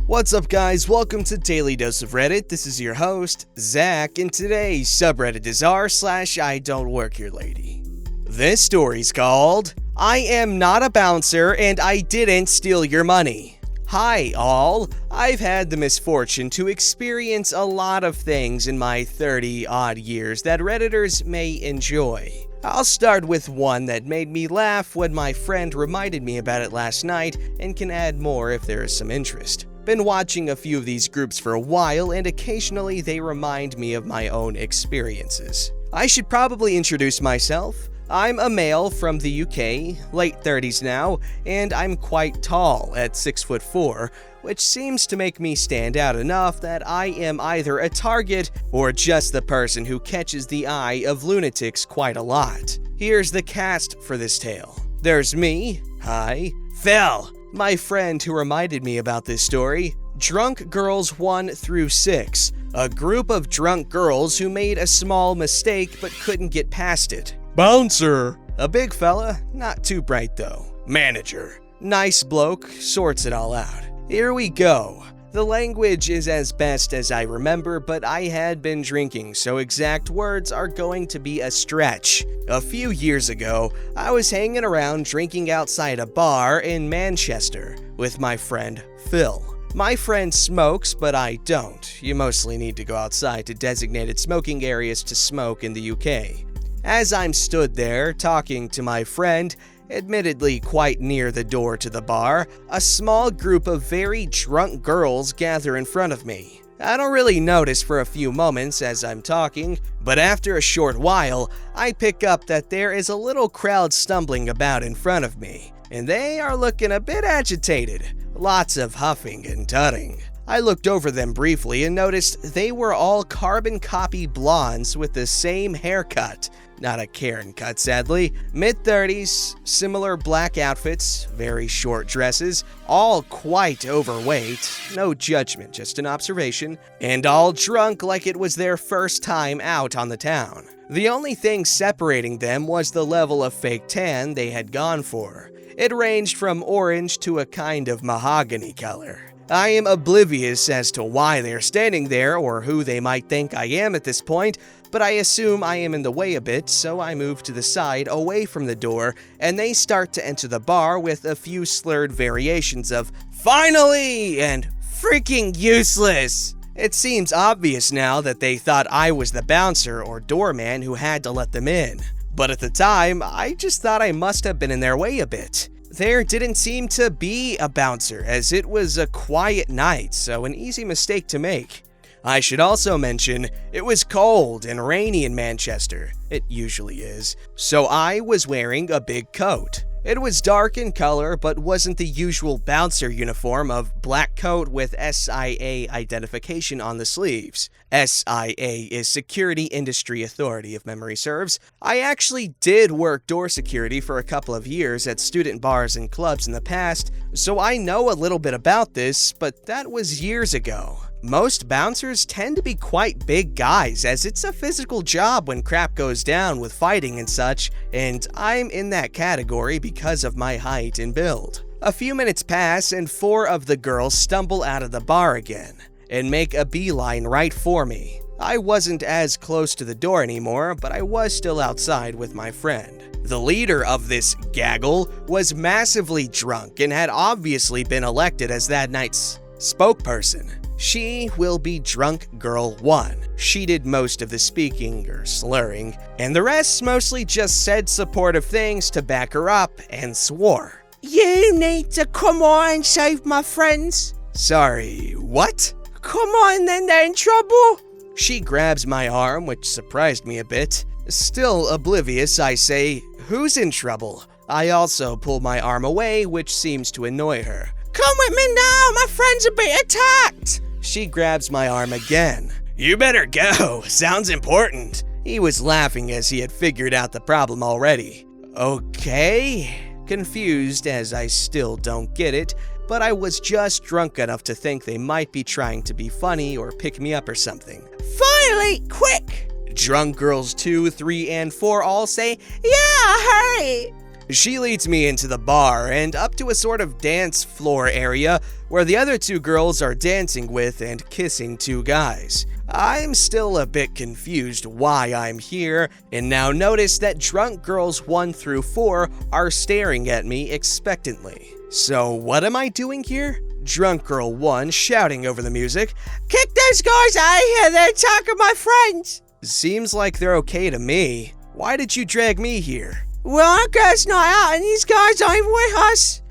What's up, guys? Welcome to Daily Dose of Reddit. This is your host, Zach, and today's subreddit is r/IDontWorkHereLady. This story's called, I Am Not a Bouncer and I Didn't Steal Your Money. Hi, all. I've had the misfortune to experience a lot of things in my 30-odd years that Redditors may enjoy. I'll start with one that made me laugh when my friend reminded me about it last night, and can add more if there is some interest. Been watching a few of these groups for a while, and occasionally they remind me of my own experiences. I should probably introduce myself. I'm a male from the UK, late 30s now, and I'm quite tall at 6'4", which seems to make me stand out enough that I am either a target or just the person who catches the eye of lunatics quite a lot. Here's the cast for this tale. There's me, hi, Phil, my friend who reminded me about this story, Drunk Girls 1 through 6, a group of drunk girls who made a small mistake but couldn't get past it. Bouncer, a big fella, not too bright though. Manager, nice bloke, sorts it all out. Here we go. The language is as best as I remember, but I had been drinking, so exact words are going to be a stretch. A few years ago, I was hanging around drinking outside a bar in Manchester with my friend Phil. My friend smokes, but I don't. You mostly need to go outside to designated smoking areas to smoke in the UK. As I'm stood there talking to my friend, admittedly quite near the door to the bar, a small group of very drunk girls gather in front of me. I don't really notice for a few moments as I'm talking, but after a short while, I pick up that there is a little crowd stumbling about in front of me, and they are looking a bit agitated. Lots of huffing and tutting. I looked over them briefly and noticed they were all carbon copy blondes with the same haircut. Not a Karen cut, sadly. Mid-30s, similar black outfits, very short dresses, all quite overweight, no judgment, just an observation, and all drunk like it was their first time out on the town. The only thing separating them was the level of fake tan they had gone for. It ranged from orange to a kind of mahogany color. I am oblivious as to why they're standing there or who they might think I am at this point, but I assume I am in the way a bit, so I move to the side away from the door, and they start to enter the bar with a few slurred variations of "finally" and "freaking useless." It seems obvious now that they thought I was the bouncer or doorman who had to let them in, but at the time, I just thought I must have been in their way a bit. There didn't seem to be a bouncer, as it was a quiet night, so an easy mistake to make. I should also mention, it was cold and rainy in Manchester. It usually is. So I was wearing a big coat. It was dark in color, but wasn't the usual bouncer uniform of black coat with SIA identification on the sleeves. SIA is Security Industry Authority, if memory serves. I actually did work door security for a couple of years at student bars and clubs in the past, so I know a little bit about this, but that was years ago. Most bouncers tend to be quite big guys, as it's a physical job when crap goes down with fighting and such, and I'm in that category because of my height and build. A few minutes pass and 4 of the girls stumble out of the bar again, and make a beeline right for me. I wasn't as close to the door anymore, but I was still outside with my friend. The leader of this gaggle was massively drunk and had obviously been elected as that night's spokesperson. She will be Drunk Girl 1. She did most of the speaking or slurring, and the rest mostly just said supportive things to back her up and swore. "You need to come on and save my friends." Sorry, what? Come on then, they're in trouble. She grabs my arm, which surprised me a bit. Still oblivious, I say, "Who's in trouble?" I also pull my arm away, which seems to annoy her. "Come with me now, my friends are being attacked." She grabs my arm again. "You better go, sounds important." He was laughing as he had figured out the problem already. Okay? Confused as I still don't get it, but I was just drunk enough to think they might be trying to be funny or pick me up or something. "Finally, quick!" Drunk Girls 2, 3, and 4 all say, "Yeah, hurry!" She leads me into the bar and up to a sort of dance floor area where the other two girls are dancing with and kissing two guys. I'm still a bit confused why I'm here, and now notice that drunk girls 1 through 4 are staring at me expectantly. So what am I doing here? Drunk girl 1 shouting over the music, "Kick those guys out of here, they're attacking my friends!" Seems like they're okay to me. Why did you drag me here? Well, our girls' night out and these guys aren't even with us.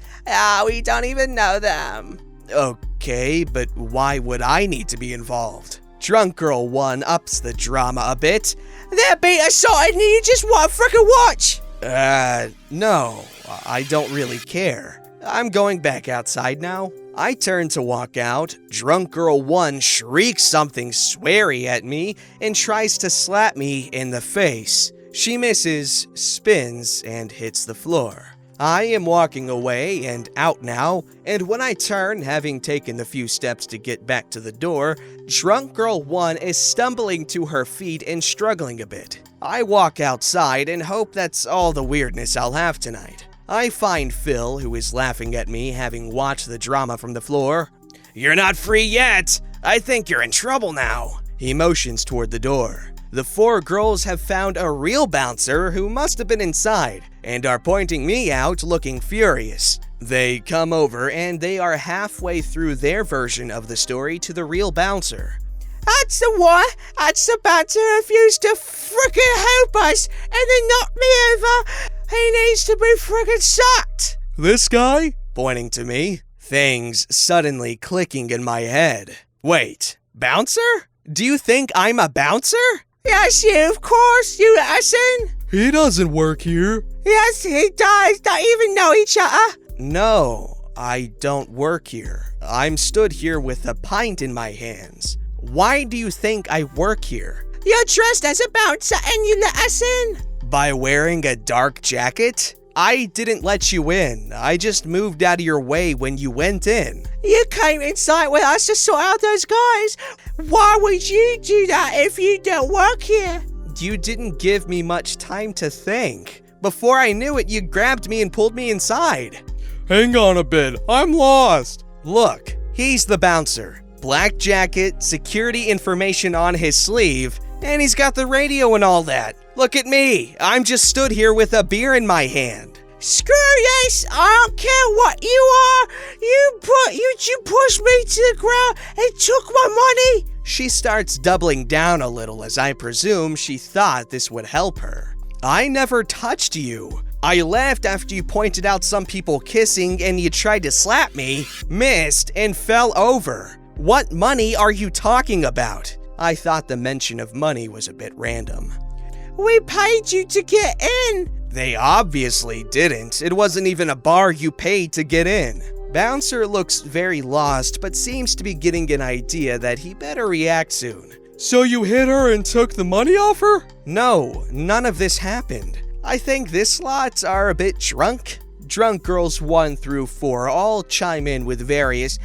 We don't even know them. Okay, but why would I need to be involved? Drunk girl 1 ups the drama a bit. They're being assaulted and you just want to frickin' watch. No, I don't really care. I'm going back outside now. I turn to walk out. Drunk girl 1 shrieks something sweary at me and tries to slap me in the face. She misses, spins, and hits the floor. I am walking away and out now, and when I turn, having taken the few steps to get back to the door, drunk girl 1 is stumbling to her feet and struggling a bit. I walk outside and hope that's all the weirdness I'll have tonight. I find Phil, who is laughing at me having watched the drama from the floor. "You're not free yet! I think you're in trouble now." He motions toward the door. The 4 girls have found a real bouncer who must have been inside and are pointing me out looking furious. They come over and they are halfway through their version of the story to the real bouncer. "That's the one! That's the bouncer who refused to frickin' help us and then knocked me over! He needs to be frickin' sacked!" "This guy?" Pointing to me. Things suddenly clicking in my head. Wait, bouncer? Do you think I'm a bouncer? Yes, you, of course, you let us in. He doesn't work here. Yes, he does. Don't even know each other. No, I don't work here. I'm stood here with a pint in my hands. Why do you think I work here? You're dressed as a bouncer and you let us in. By wearing a dark jacket? I didn't let you in. I just moved out of your way when you went in. You came inside with us to sort out those guys. Why would you do that if you don't work here? You didn't give me much time to think. Before I knew it, you grabbed me and pulled me inside. Hang on a bit, I'm lost. Look, he's the bouncer. Black jacket, security information on his sleeve, and he's got the radio and all that. Look at me, I'm just stood here with a beer in my hand. Screw this, I don't care what you are. You pushed me to the ground and took my money. She starts doubling down a little as I presume she thought this would help her. I never touched you. I laughed after you pointed out some people kissing and you tried to slap me, missed, and fell over. What money are you talking about? I thought the mention of money was a bit random. We paid you to get in. They obviously didn't. It wasn't even a bar you paid to get in. Bouncer looks very lost, but seems to be getting an idea that he better react soon. So you hit her and took the money off her? No, none of this happened. I think this lot are a bit drunk. Drunk girls 1 through 4 all chime in with various,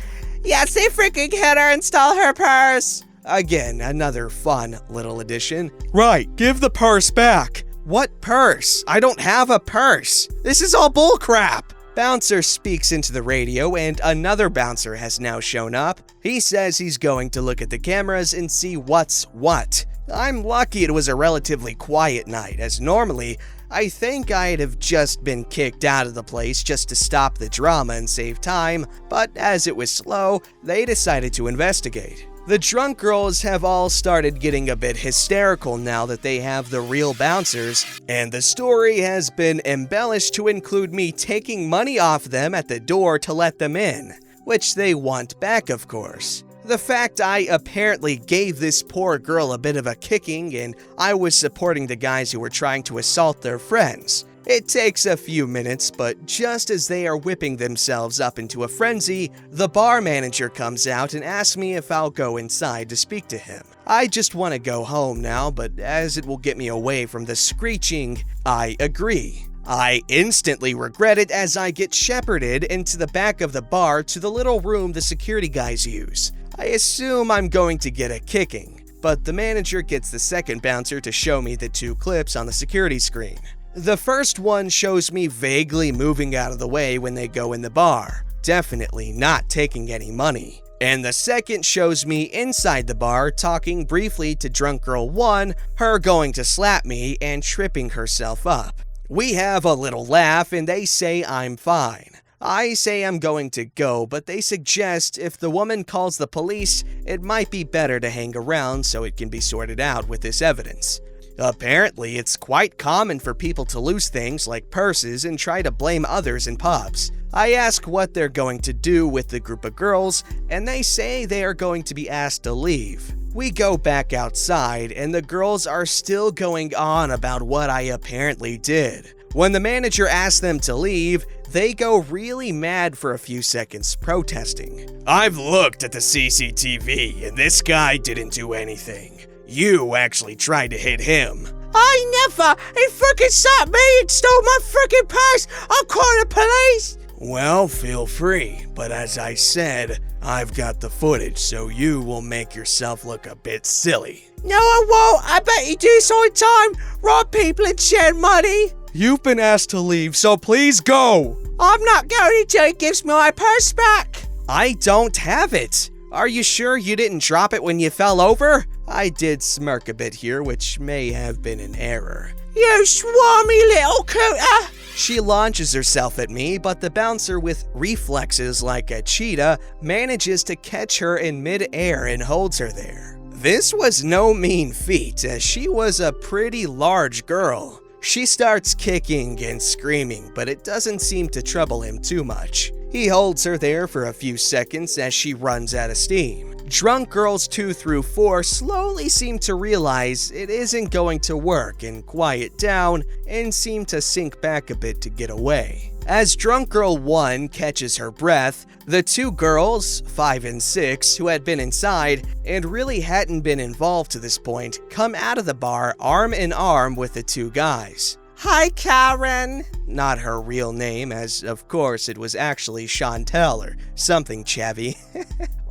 "Yes, they freaking hit her and stole her purse." Again, another fun little addition. Right, give the purse back. What purse? I don't have a purse. This is all bullcrap. Bouncer speaks into the radio and another bouncer has now shown up. He says he's going to look at the cameras and see what's what. I'm lucky it was a relatively quiet night, as normally, I think I'd have just been kicked out of the place just to stop the drama and save time, but as it was slow, they decided to investigate. The drunk girls have all started getting a bit hysterical now that they have the real bouncers, and the story has been embellished to include me taking money off them at the door to let them in, which they want back, of course. The fact I apparently gave this poor girl a bit of a kicking and I was supporting the guys who were trying to assault their friends. It takes a few minutes, but just as they are whipping themselves up into a frenzy, the bar manager comes out and asks me if I'll go inside to speak to him. I just want to go home now, but as it will get me away from the screeching, I agree. I instantly regret it as I get shepherded into the back of the bar to the little room the security guys use. I assume I'm going to get a kicking, but the manager gets the second bouncer to show me the 2 clips on the security screen. The first one shows me vaguely moving out of the way when they go in the bar, definitely not taking any money. And the second shows me inside the bar talking briefly to drunk girl 1, her going to slap me and tripping herself up. We have a little laugh and they say I'm fine. I say I'm going to go, but they suggest if the woman calls the police, it might be better to hang around so it can be sorted out with this evidence. Apparently, it's quite common for people to lose things like purses and try to blame others in pubs. I ask what they're going to do with the group of girls, and they say they are going to be asked to leave. We go back outside, and the girls are still going on about what I apparently did. When the manager asks them to leave, they go really mad for a few seconds, protesting. "I've looked at the CCTV, and this guy didn't do anything. You actually tried to hit him." I never! He freaking slapped me and stole my freaking purse! I'll call the police! "Well, feel free, but as I said, I've got the footage, so you will make yourself look a bit silly." No, I won't! I bet you do this all the time! Rob people and share money! You've been asked to leave, so please go! I'm not going until he gives me my purse back! I don't have it! Are you sure you didn't drop it when you fell over? I did smirk a bit here, which may have been an error. You swarmy little cooter! She launches herself at me, but the bouncer, with reflexes like a cheetah, manages to catch her in mid-air and holds her there. This was no mean feat, as she was a pretty large girl. She starts kicking and screaming, but it doesn't seem to trouble him too much. He holds her there for a few seconds as she runs out of steam. Drunk girls 2 through 4 slowly seem to realize it isn't going to work and quiet down and seem to sink back a bit to get away. As drunk girl 1 catches her breath, the 2 girls, 5 and 6, who had been inside and really hadn't been involved to this point, come out of the bar arm in arm with the 2 guys. Hi, Karen. Not her real name, as of course it was actually Chantel or something chavvy.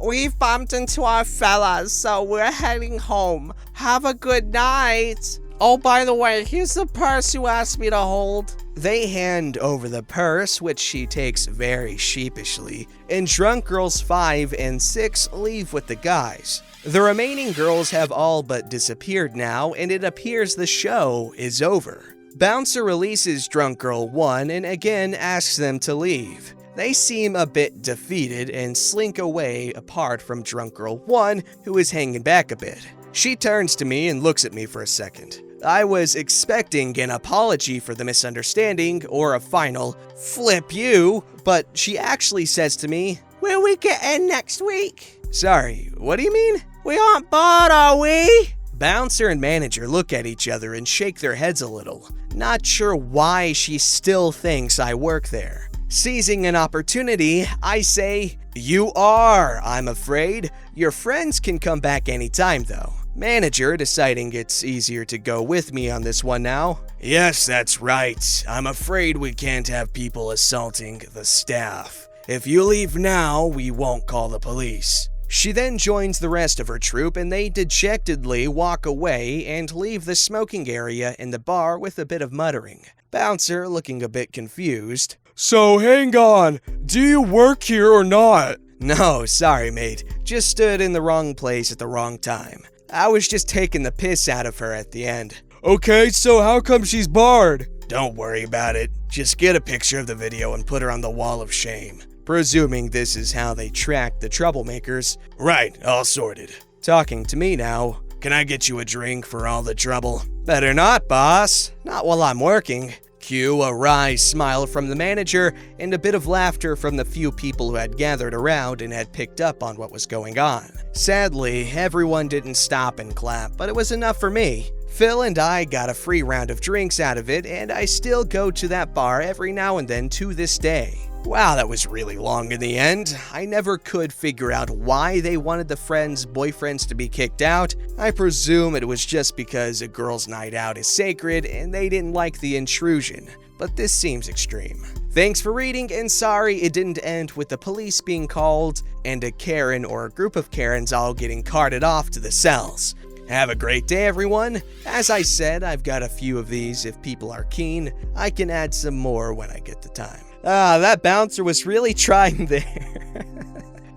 We've bumped into our fellas, so we're heading home. Have a good night. Oh, by the way, here's the purse you asked me to hold. They hand over the purse, which she takes very sheepishly, and drunk girls 5 and 6 leave with the guys. The remaining girls have all but disappeared now, and it appears the show is over. Bouncer releases drunk girl 1 and again asks them to leave. They seem a bit defeated and slink away apart from drunk girl 1, who is hanging back a bit. She turns to me and looks at me for a second. I was expecting an apology for the misunderstanding or a final "flip you," but she actually says to me, "Will we get in next week?" "Sorry, what do you mean?" "We aren't bored, are we?" Bouncer and manager look at each other and shake their heads a little, not sure why she still thinks I work there. Seizing an opportunity, I say, "You are, I'm afraid. Your friends can come back anytime though." Manager, deciding it's easier to go with me on this one now. "Yes, that's right. I'm afraid we can't have people assaulting the staff. If you leave now, we won't call the police." She then joins the rest of her troop and they dejectedly walk away and leave the smoking area in the bar with a bit of muttering. Bouncer looking a bit confused. "So hang on, do you work here or not?" "No, sorry mate, just stood in the wrong place at the wrong time. I was just taking the piss out of her at the end." "Okay, so how come she's barred?" "Don't worry about it, just get a picture of the video and put her on the wall of shame." Presuming this is how they track the troublemakers. "Right, all sorted." Talking to me now. "Can I get you a drink for all the trouble?" "Better not, boss. Not while I'm working." Cue a wry smile from the manager and a bit of laughter from the few people who had gathered around and had picked up on what was going on. Sadly, everyone didn't stop and clap, but it was enough for me. Phil and I got a free round of drinks out of it, and I still go to that bar every now and then to this day. Wow, that was really long in the end. I never could figure out why they wanted the friends' boyfriends to be kicked out. I presume it was just because a girl's night out is sacred and they didn't like the intrusion, but this seems extreme. Thanks for reading, and sorry it didn't end with the police being called and a Karen or a group of Karens all getting carted off to the cells. Have a great day, everyone. As I said, I've got a few of these if people are keen. I can add some more when I get the time. That bouncer was really trying there.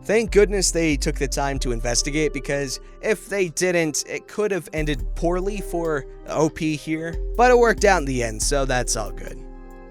Thank goodness they took the time to investigate, because if they didn't, it could have ended poorly for OP here. But it worked out in the end, so that's all good.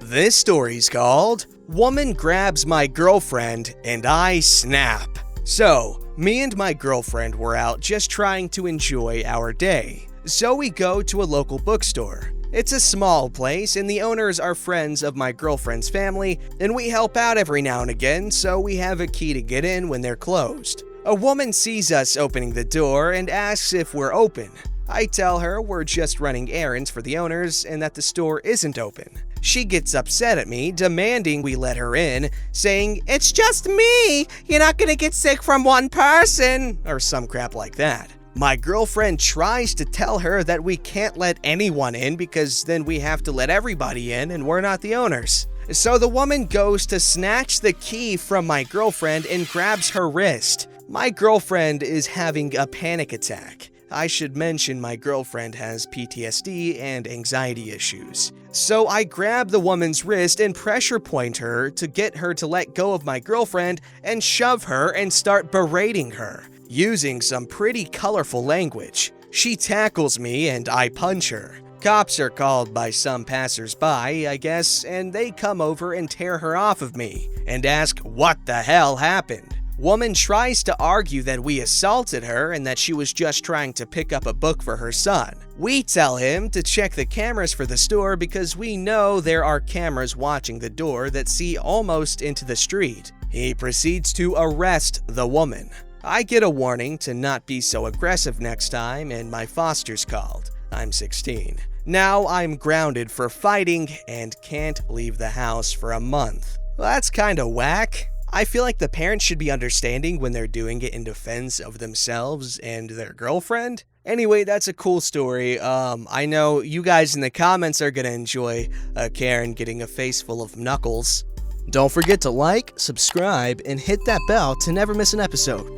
This story's called Woman Grabs My Girlfriend and I Snap. So, me and my girlfriend were out just trying to enjoy our day. So we go to a local bookstore. It's a small place, and the owners are friends of my girlfriend's family, and we help out every now and again, so we have a key to get in when they're closed. A woman sees us opening the door and asks if we're open. I tell her we're just running errands for the owners and that the store isn't open. She gets upset at me, demanding we let her in, saying, "It's just me! You're not gonna get sick from one person!" or some crap like that. My girlfriend tries to tell her that we can't let anyone in because then we have to let everybody in and we're not the owners. So the woman goes to snatch the key from my girlfriend and grabs her wrist. My girlfriend is having a panic attack. I should mention my girlfriend has PTSD and anxiety issues. So I grab the woman's wrist and pressure point her to get her to let go of my girlfriend and shove her and start berating her, using some pretty colorful language. She tackles me and I punch her. Cops are called by some passers-by, I guess, and they come over and tear her off of me and ask what the hell happened. Woman tries to argue that we assaulted her and that she was just trying to pick up a book for her son. We tell him to check the cameras for the store because we know there are cameras watching the door that see almost into the street. He proceeds to arrest the woman. I get a warning to not be so aggressive next time, and my foster's called. I'm 16. Now I'm grounded for fighting and can't leave the house for a month. Well, that's kinda whack. I feel like the parents should be understanding when they're doing it in defense of themselves and their girlfriend. Anyway, that's a cool story. I know you guys in the comments are gonna enjoy Karen getting a face full of knuckles. Don't forget to like, subscribe, and hit that bell to never miss an episode.